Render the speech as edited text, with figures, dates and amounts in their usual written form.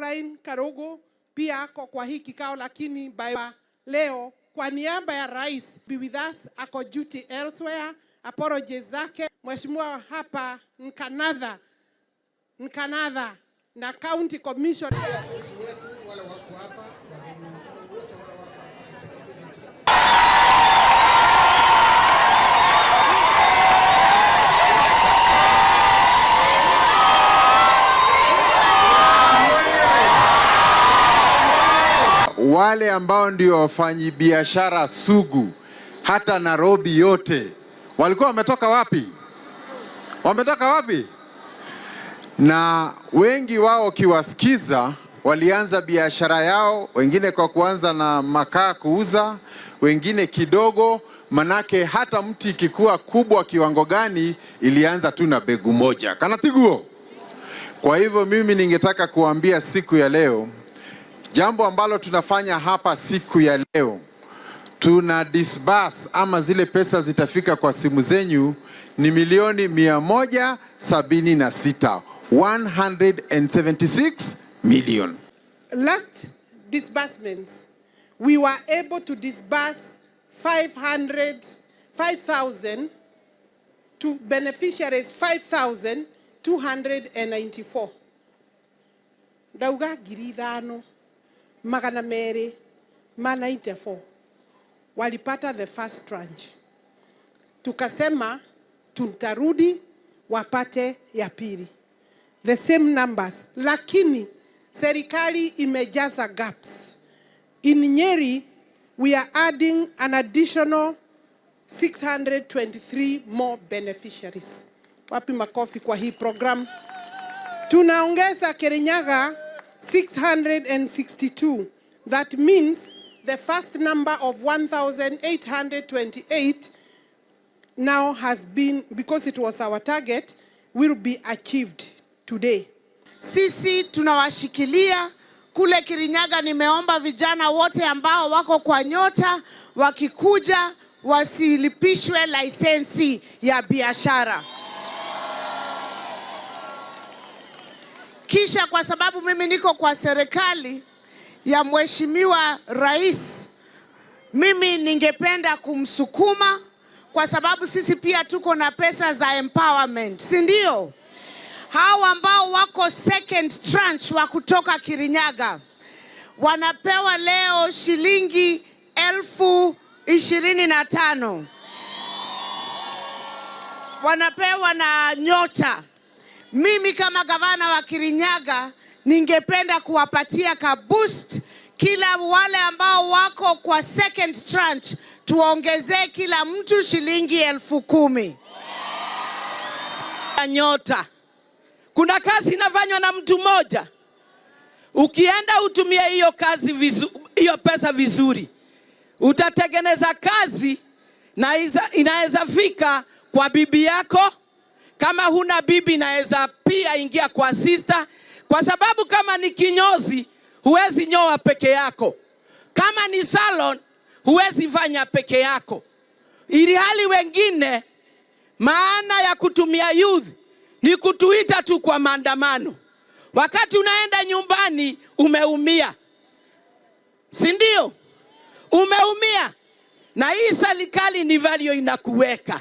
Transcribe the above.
Brian Karogo pia ako kwa hii kikao, lakini leo kwa niaba ya rais be with us, ako duty elsewhere. Apologies zake mheshimiwa hapa Nkanadha na county commission. Wale ambao ndio wafanyi biashara sugu hata Nairobi yote walikuwa wametoka wapi? Wametoka wapi? Na wengi wao kiwasikiza walianza biashara yao, wengine kwa kuanza na makaa kuuza, wengine kidogo, manake hata mti ikikuwa kubwa kiwango gani ilianza tu na begu moja. Kanatiguo. Kwa hivyo mimi ningetaka kuambia siku ya leo, jambo ambalo tunafanya hapa siku ya leo, tuna disburse ama zile pesa zitafika kwa simu zenyu ni milioni 176, 176 million. Last disbursements, we were able to disburse 5,000 to beneficiaries, 5,294. Dauga giridano magana mere mana 94 walipata the first tranche. Tukasema tutarudi wapate ya pili, the same numbers, lakini serikali imejaza gaps. In Nyeri we are adding an additional 623 more beneficiaries. Wapi makofi kwa hii program. Tunaongeza Kirinyaga 662. That means the first number of 1,828 now has been, because it was our target, will be achieved today. Sisi tunawashikilia kule Kirinyaga. Nimeomba vijana wote ambao wako kwa NYOTA wakikuja wasilipishwe lisensi ya biashara. Kisha kwa sababu mimi niko kwa serikali ya mheshimiwa rais, mimi ningependa kumsukuma kwa sababu sisi pia tuko na pesa za empowerment, si ndio? Hao ambao wako second tranche wa kutoka Kirinyaga wanapewa leo shilingi 25,000. Wanapewa na NYOTA. Mimi kama gavana wa Kirinyaga ningependa kuwapatia ka boost kila wale ambao wako kwa second tranche, tuongezee kila mtu shilingi 10,000. NYOTA. Kuna kazi inafanywa na mtu mmoja. Ukienda utumie hiyo pesa vizuri, utatengeneza kazi na inaweza fika kwa bibi yako. Kama huna bibi inaweza pia ingia kwa sister, kwa sababu kama ni kinyozi huwezi nyoa peke yako. Kama ni salon huwezi fanya peke yako. Ili hali wengine, maana ya kutumia youth ni kutuita tu kwa maandamano. Wakati unaenda nyumbani umeumia, si ndio? Umeumia, na hii serikali ni value inakuweka.